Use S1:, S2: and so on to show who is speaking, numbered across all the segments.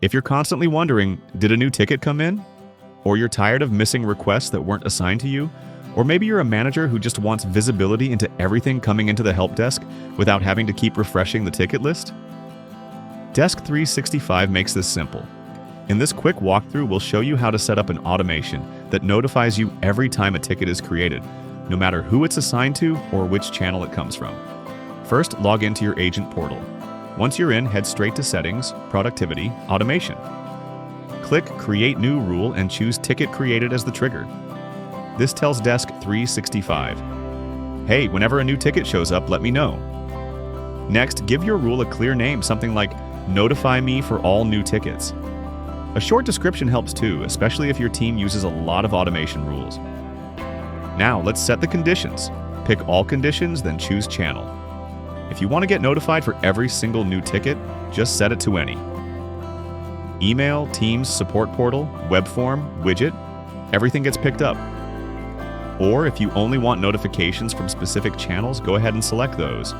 S1: If you're constantly wondering, did a new ticket come in? Or you're tired of missing requests that weren't assigned to you? Or maybe you're a manager who just wants visibility into everything coming into the help desk without having to keep refreshing the ticket list? Desk365 makes this simple. In this quick walkthrough, we'll show you how to set up an automation that notifies you every time a ticket is created, no matter who it's assigned to or which channel it comes from. First, log into your agent portal. Once you're in, head straight to Settings, Productivity, Automation. Click Create New Rule and choose Ticket Created as the trigger. This tells Desk365, hey, whenever a new ticket shows up, let me know. Next, give your rule a clear name, something like Notify Me for all new tickets. A short description helps too, especially if your team uses a lot of automation rules. Now, let's set the conditions. Pick all conditions, then choose Channel. If you want to get notified for every single new ticket, just set it to any. Email, Teams, Support Portal, Web Form, Widget, everything gets picked up. Or if you only want notifications from specific channels, go ahead and select those.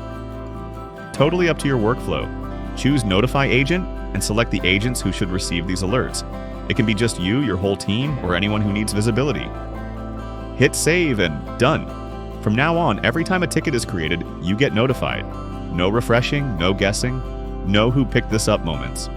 S1: Totally up to your workflow. Choose Notify Agent and select the agents who should receive these alerts. It can be just you, your whole team, or anyone who needs visibility. Hit Save and done. From now on, every time a ticket is created, you get notified. No refreshing, no guessing, no who picked this up moments.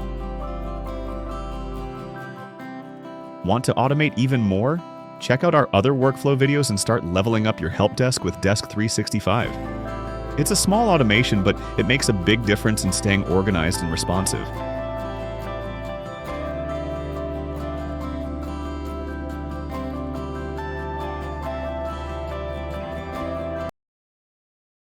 S1: Want to automate even more? Check out our other workflow videos and start leveling up your help desk with Desk365. It's a small automation, but it makes a big difference in staying organized and responsive.